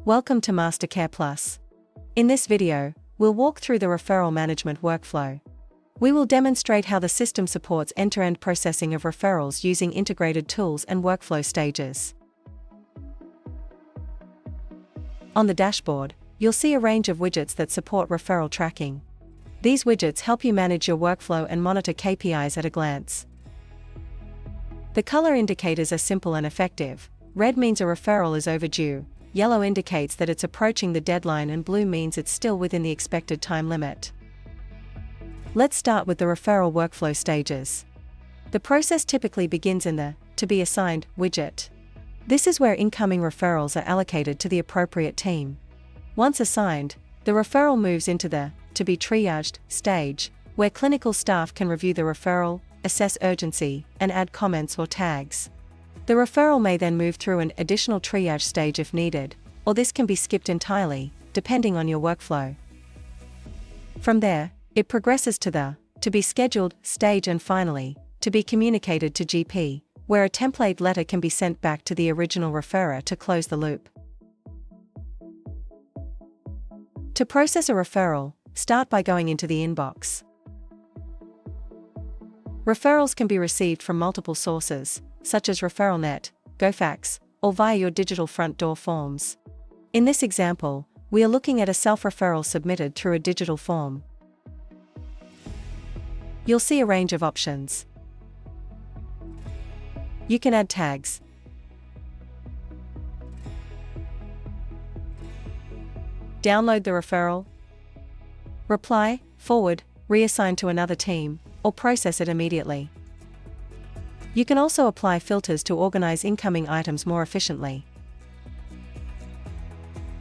Welcome to MasterCare Plus. In this video, we'll walk through the referral management workflow. We will demonstrate how the system supports end-to-end processing of referrals using integrated tools and workflow stages. On the dashboard, you'll see a range of widgets that support referral tracking. These widgets help you manage your workflow and monitor KPIs at a glance. The color indicators are simple and effective. Red means a referral is overdue, yellow indicates that it's approaching the deadline, and blue means it's still within the expected time limit. Let's start with the referral workflow stages. The process typically begins in the To Be Assigned widget. This is where incoming referrals are allocated to the appropriate team. Once assigned, the referral moves into the To Be Triaged stage, where clinical staff can review the referral, assess urgency, and add comments or tags. The referral may then move through an additional triage stage if needed, or this can be skipped entirely, depending on your workflow. From there, it progresses to the To Be Scheduled stage and finally, to be communicated to GP, where a template letter can be sent back to the original referrer to close the loop. To process a referral, start by going into the inbox. Referrals can be received from multiple sources, such as ReferralNet, GoFax, or via your digital front door forms. In this example, we are looking at a self-referral submitted through a digital form. You'll see a range of options. You can add tags, download the referral, reply, forward, reassign to another team, or process it immediately. You can also apply filters to organize incoming items more efficiently.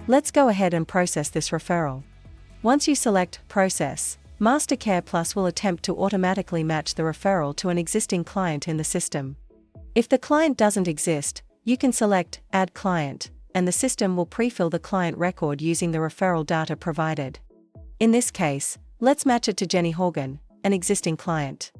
Let's go ahead and process this referral. Once you select Process, MasterCare Plus will attempt to automatically match the referral to an existing client in the system. If the client doesn't exist, you can select Add Client, and the system will pre-fill the client record using the referral data provided. In this case, let's match it to Jenny Horgan, an existing client.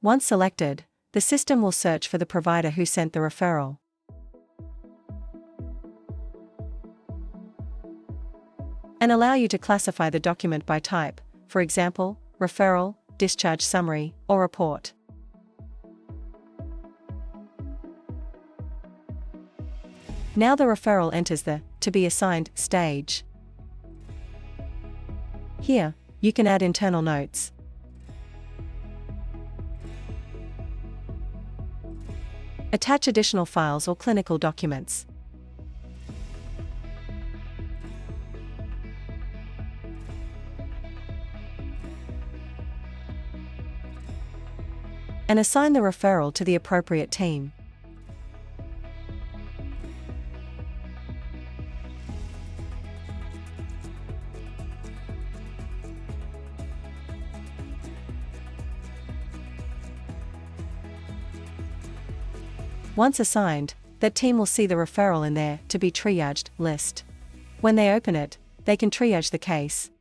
Once selected, the system will search for the provider who sent the referral. And allow you to classify the document by type, for example, referral, discharge summary, or report. Now the referral enters the To Be Assigned stage. Here, you can add internal notes, attach additional files or clinical documents, and assign the referral to the appropriate team. Once assigned, that team will see the referral in their To Be Triaged list. When they open it, they can triage the case,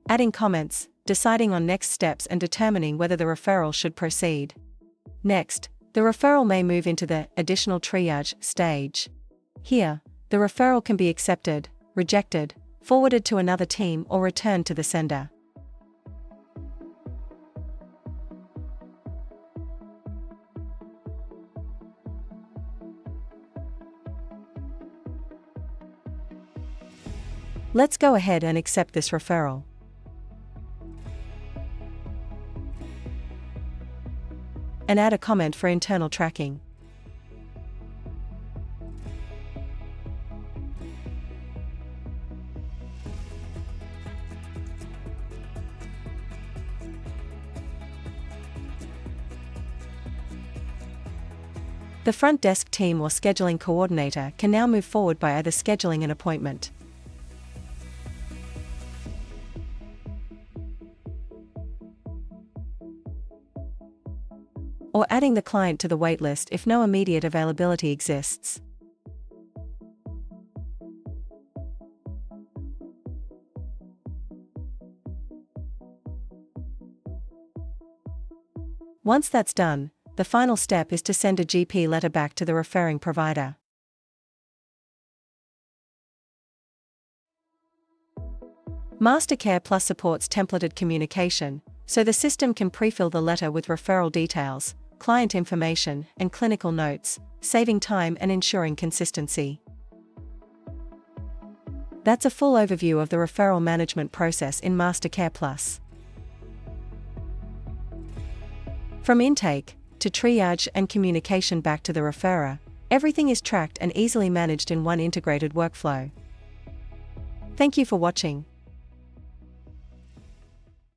adding comments, deciding on next steps, and determining whether the referral should proceed. Next, the referral may move into the Additional Triage stage. Here, the referral can be accepted, rejected, forwarded to another team, or returned to the sender. Let's go ahead and accept this referral. And add a comment for internal tracking. The front desk team or scheduling coordinator can now move forward by either scheduling an appointment or adding the client to the waitlist if no immediate availability exists. Once that's done, the final step is to send a GP letter back to the referring provider. MasterCare Plus supports templated communication, so the system can pre-fill the letter with referral details, client information, and clinical notes, saving time and ensuring consistency. That's a full overview of the referral management process in MasterCare Plus. From intake to triage and communication back to the referrer, everything is tracked and easily managed in one integrated workflow. Thank you for watching.